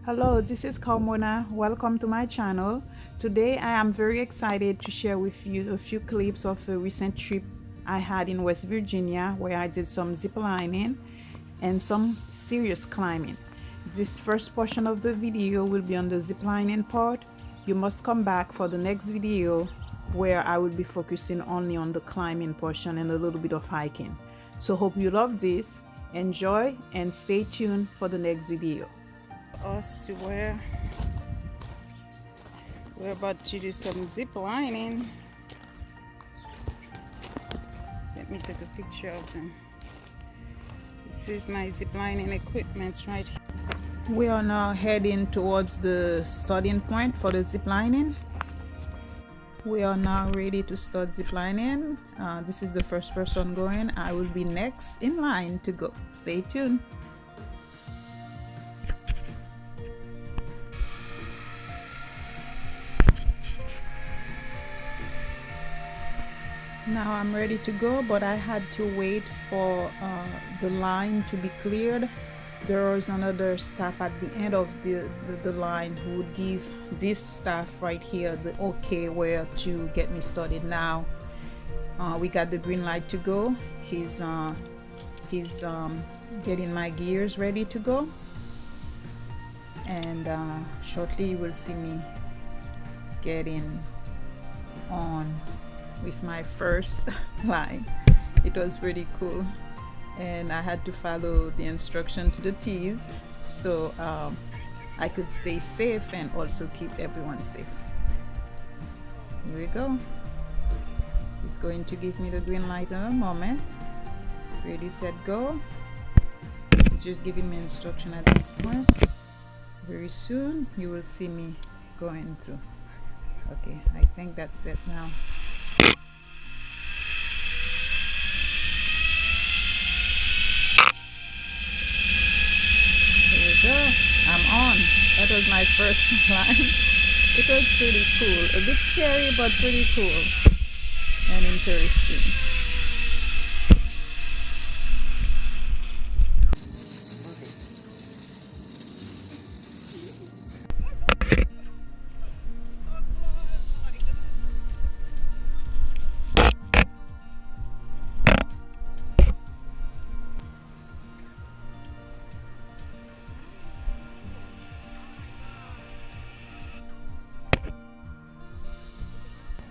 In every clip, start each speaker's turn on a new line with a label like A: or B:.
A: Hello, this is Carmona. Welcome to my channel. Today I am very excited to share with you a few clips of a recent trip I had in West Virginia where I did some zip lining and some serious climbing. This first portion of the video will be on the zip lining part. You must come back for the next video where I will be focusing only on the climbing portion and a little bit of hiking. So hope you love this, enjoy, and stay tuned for the next video. Us to where we're about to do some zip lining. Let me take a picture of them. This is my zip lining equipment right here. We are now heading towards the starting point for the zip lining. We are now ready to start zip lining. This is the first person going. I will be next in line to go. Stay tuned. Now I'm ready to go, but I had to wait for the line to be cleared. There was another staff at the end of the line who would give this staff right here the okay where to get me started. Now we got the green light to go. He's getting my gears ready to go, and shortly you will see me getting on with my first line. It was pretty cool, and I had to follow the instruction to the T's so I could stay safe and also keep everyone safe. Here we go. He's going to give me the green light in a moment. Ready, set, go. He's just giving me instruction at this point. Very soon you will see me going through. Okay, I think that's it now. I'm on. That was my first line. It was pretty cool. A bit scary, but pretty cool and interesting.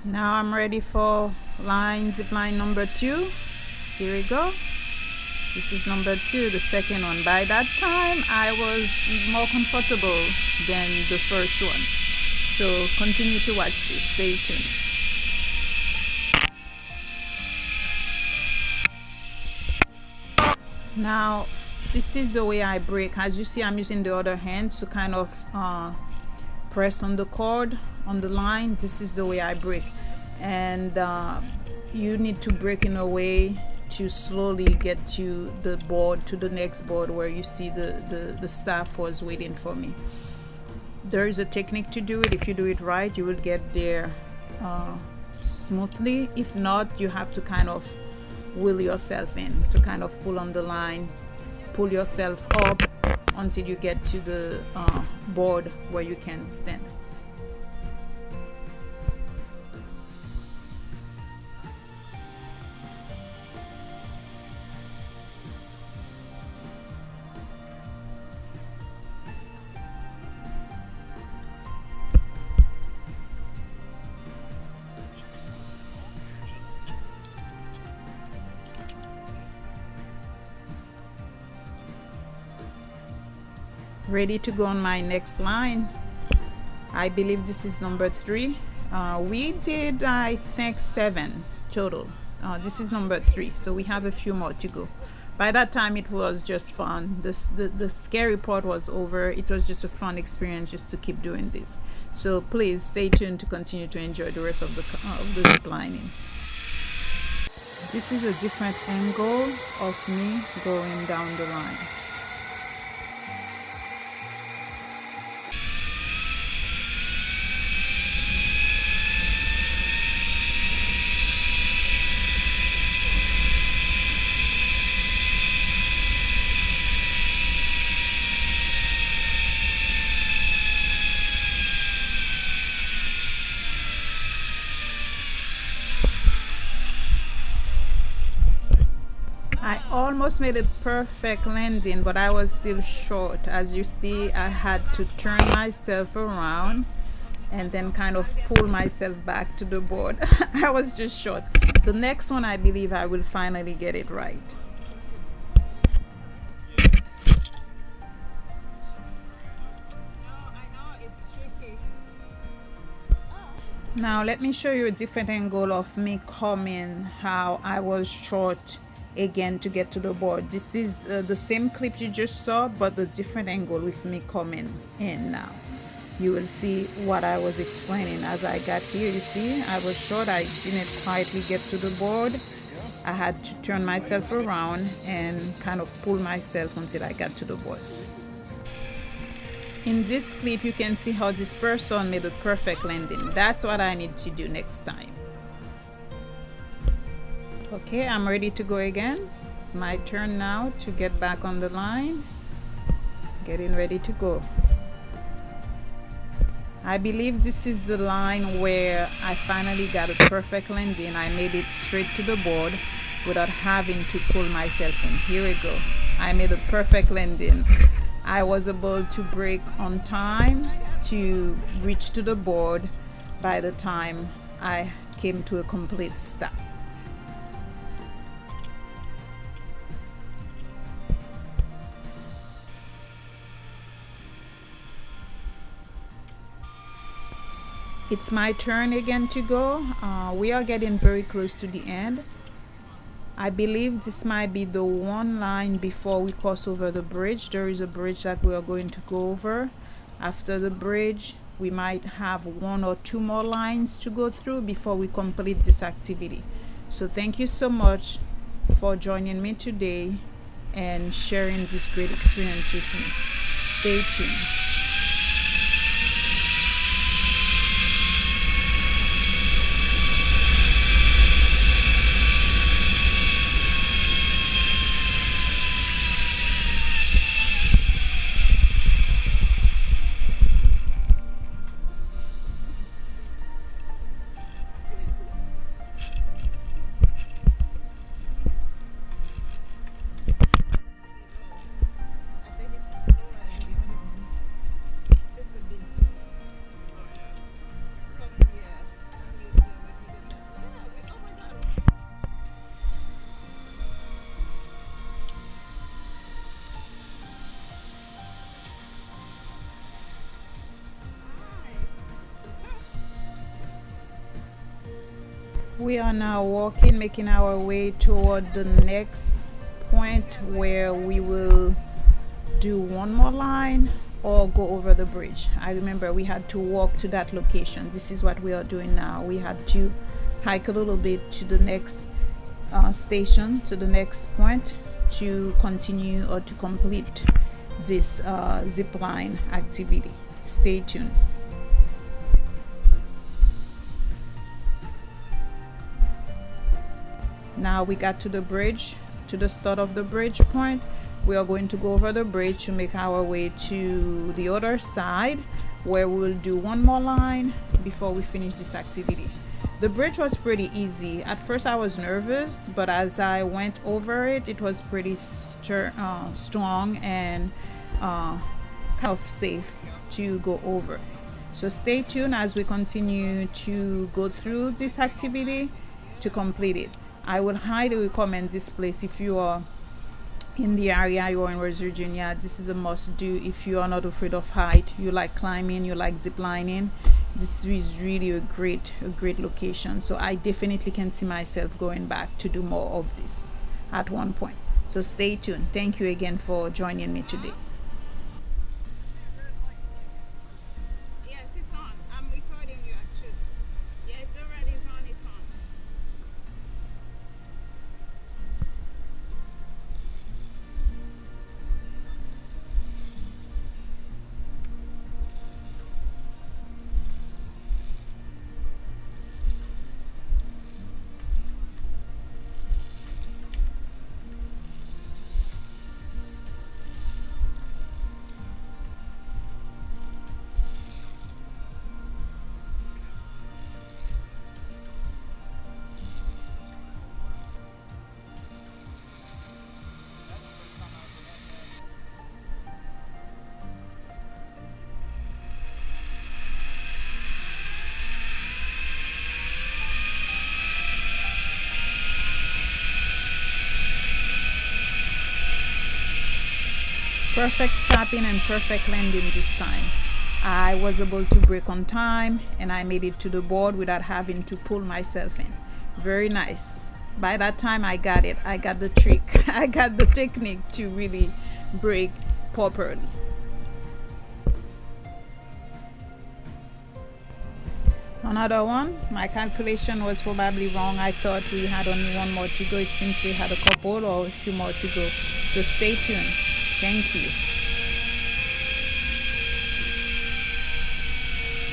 A: Now I'm ready for zip line number 2. Here we go. This is number 2, the second one. By that time I was more comfortable than the first one. So continue to watch this. Stay tuned. Now this is the way I break. As you see, I'm using the other hand to kind of press on the cord on the line. This is the way I break, and you need to break in a way to slowly get to the board, to the next board where you see the staff was waiting for me. There is a technique to do it. If you do it right, you will get there smoothly. If not, you have to kind of wheel yourself in to kind of pull on the line, pull yourself up until you get to the board where you can stand. Ready to go on my next line. I believe this is number 3. We did, I think, 7 total. This is number 3, so we have a few more to go. By that time it was just fun. The scary part was over. It was just a fun experience just to keep doing this. So please stay tuned to continue to enjoy the rest of the zip lining. This is a different angle of me going down the line. almost made a perfect landing, but I was still short. As you see, I had to turn myself around and then kind of pull myself back to the board. I was just short. The next one, I believe I will finally get it right. Now let me show you a different angle of me coming, how I was short again to get to the board. This is the same clip you just saw, but the different angle with me coming in now. You will see what I was explaining. As I got here, you see I was short. I didn't quietly get to the board. I had to turn myself around and kind of pull myself until I got to the board. In this clip, you can see how this person made a perfect landing. That's what I need to do next time. Okay, I'm ready to go again. It's my turn now to get back on the line. Getting ready to go. I believe this is the line where I finally got a perfect landing. I made it straight to the board without having to pull myself in. Here we go. I made a perfect landing. I was able to break on time to reach to the board by the time I came to a complete stop. It's my turn again to go. We are getting very close to the end. I believe this might be the one line before we cross over the bridge. There is a bridge that we are going to go over. After the bridge, we might have 1 or 2 more lines to go through before we complete this activity. So thank you so much for joining me today and sharing this great experience with me. Stay tuned. We are now walking, making our way toward the next point where we will do 1 more line or go over the bridge. I remember we had to walk to that location. This is what we are doing now. We had to hike a little bit to the next station, to the next point, to continue or to complete this zip line activity. Stay tuned. Now we got to the bridge, to the start of the bridge point. We are going to go over the bridge to make our way to the other side where we will do 1 more line before we finish this activity. The bridge was pretty easy. At first I was nervous, but as I went over it, it was pretty strong and kind of safe to go over. So stay tuned as we continue to go through this activity to complete it. I would highly recommend this place if you are in the area, you are in West Virginia. This is a must do if you are not afraid of height, you like climbing, you like zip lining. This is really a great location. So I definitely can see myself going back to do more of this at one point. So stay tuned. Thank you again for joining me today. Perfect stopping and perfect landing this time. I was able to brake on time and I made it to the board without having to pull myself in. Very nice. By that time I got it. I got the trick. I got the technique to really brake properly. Another one, my calculation was probably wrong. I thought we had only one more to go. It seems we had a couple or a few more to go. So stay tuned. Thank you.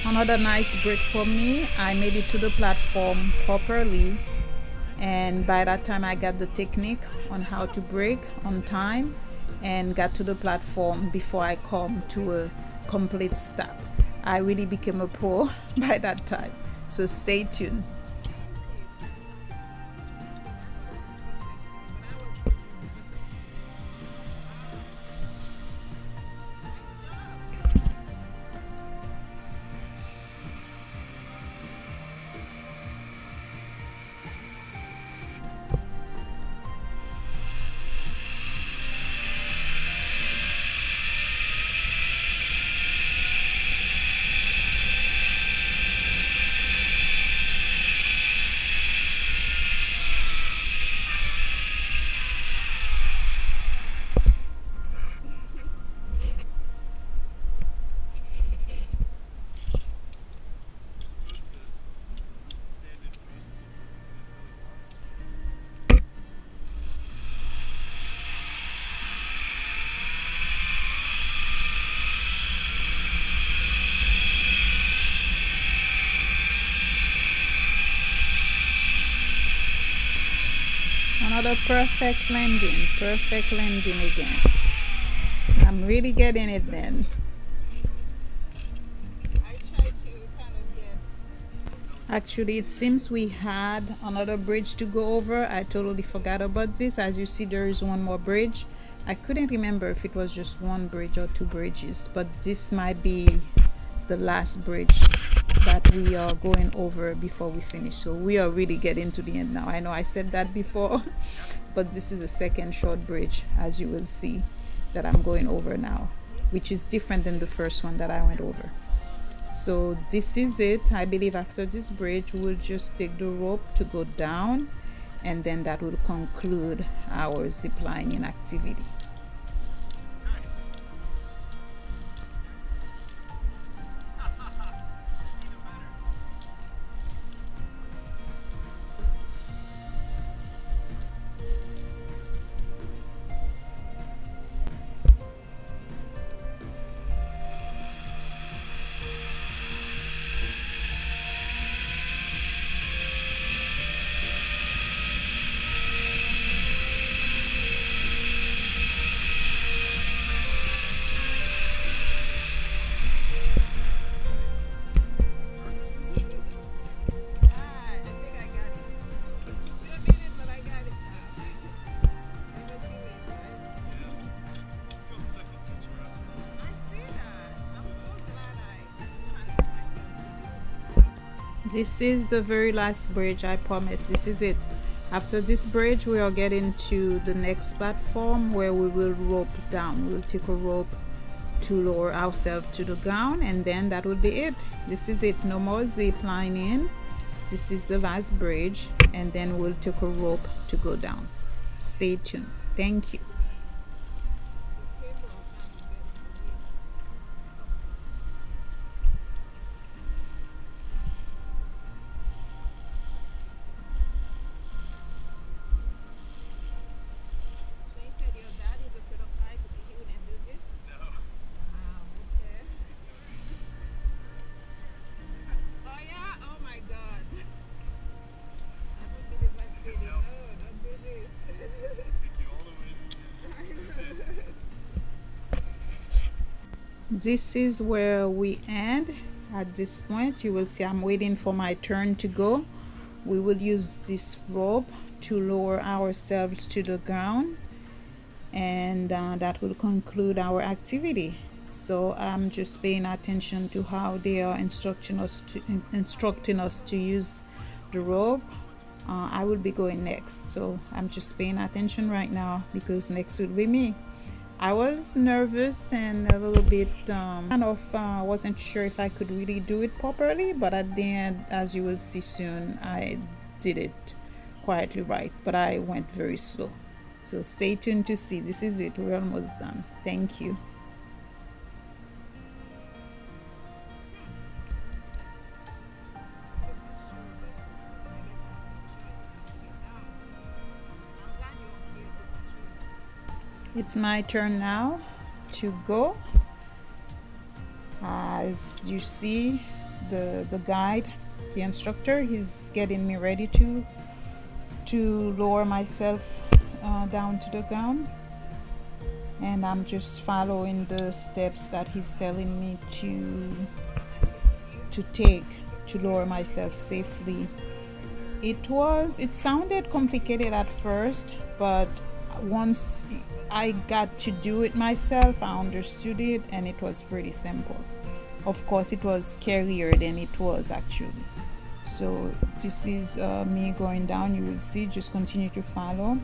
A: Another nice brake for me. I made it to the platform properly, and by that time I got the technique on how to brake on time and got to the platform before I come to a complete stop. I really became a pro by that time. So stay tuned. Another perfect landing again. I'm really getting it then. Actually, it seems we had another bridge to go over. I totally forgot about this. As you see, there is one more bridge. I couldn't remember if it was just one bridge or two bridges, but this might be the last bridge that we are going over before we finish. So we are really getting to the end now. I know I said that before, but this is the second short bridge, as you will see, that I'm going over now, which is different than the first one that I went over. So this is it. I believe after this bridge we'll just take the rope to go down, and then that will conclude our ziplining activity. This is the very last bridge, I promise. This is it. After this bridge we are getting to the next platform where we will rope down. We'll take a rope to lower ourselves to the ground, and then that will be it. This is it. No more zip lining. This is the last bridge, and then we'll take a rope to go down. Stay tuned. Thank you. This is where we end. At this point you will see I'm waiting for my turn to go. We will use this rope to lower ourselves to the ground, and that will conclude our activity. So I'm just paying attention to how they are instructing us to use the rope. I will be going next, so I'm just paying attention right now because next will be me. I was nervous and a little bit kind of wasn't sure if I could really do it properly, but at the end, as you will see soon, I did it quietly right, but I went very slow. So stay tuned to see. This is it. We're almost done. Thank you. It's my turn now to go. As you see, the guide, the instructor, he's getting me ready to lower myself down to the ground, and I'm just following the steps that he's telling me to take to lower myself safely. It sounded complicated at first, but once I got to do it myself, I understood it, and it was pretty simple. Of course, it was scarier than it was actually. So this is me going down. You will see. Just continue to follow.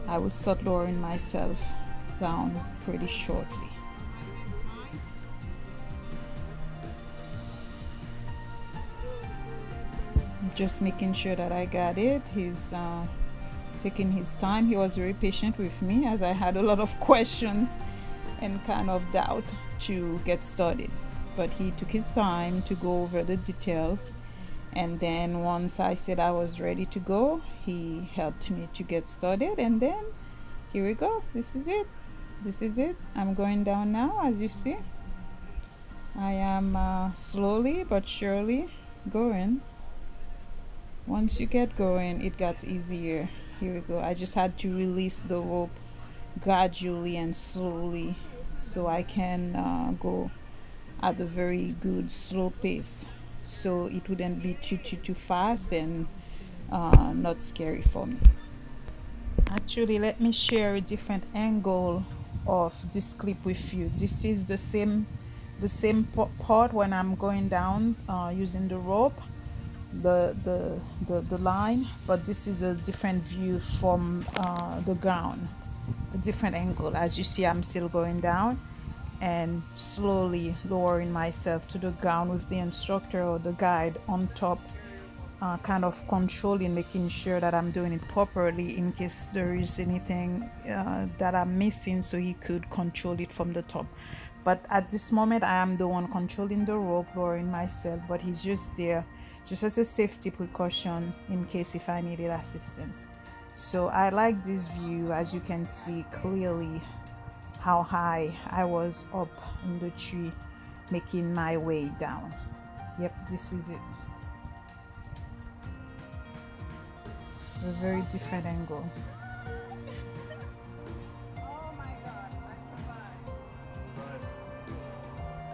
A: I will start lowering myself down pretty shortly. Just making sure that I got it. He's taking his time. He was very patient with me as I had a lot of questions and kind of doubt to get started, but he took his time to go over the details, and then once I said I was ready to go, he helped me to get started, and then here we go. This is it. I'm going down now. As you see, I am slowly but surely going. Once you get going, it gets easier. Here we go. I just had to release the rope gradually and slowly so I can go at a very good slow pace, so it wouldn't be too fast and not scary for me. Actually, let me share a different angle of this clip with you. This is the same part when I'm going down using the rope, the line, but this is a different view from the ground, a different angle. As you see, I'm still going down and slowly lowering myself to the ground with the instructor or the guide on top, kind of controlling, making sure that I'm doing it properly in case there is anything that I'm missing, so he could control it from the top. But at this moment, I am the one controlling the rope, lowering myself, but he's just there just as a safety precaution in case if I needed assistance. So I like this view. As you can see clearly how high I was up in the tree, making my way down. Yep, this is it. A very different angle.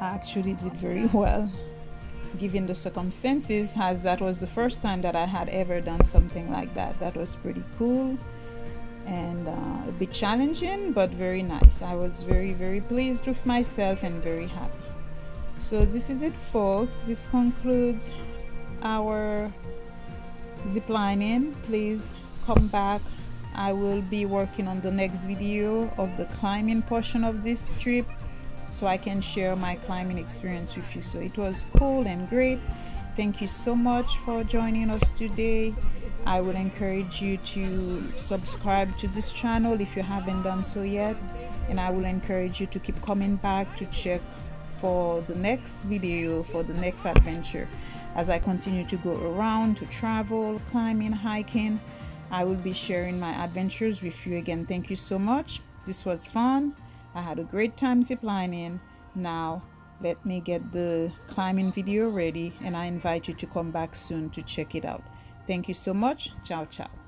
A: I actually did very well given the circumstances, as that was the first time that I had ever done something like that. That was pretty cool and a bit challenging, but very nice. I was very pleased with myself and very happy. So this is it, folks. This concludes our ziplining. Please come back. I will be working on the next video of the climbing portion of this trip, so I can share my climbing experience with you. So it was cool and great. Thank you so much for joining us today. I would encourage you to subscribe to this channel if you haven't done so yet, and I will encourage you to keep coming back to check for the next video, for the next adventure. As I continue to go around, to travel, climbing, hiking, I will be sharing my adventures with you again. Thank you so much. This was fun. I had a great time ziplining. Now let me get the climbing video ready, and I invite you to come back soon to check it out. Thank you so much. Ciao, ciao.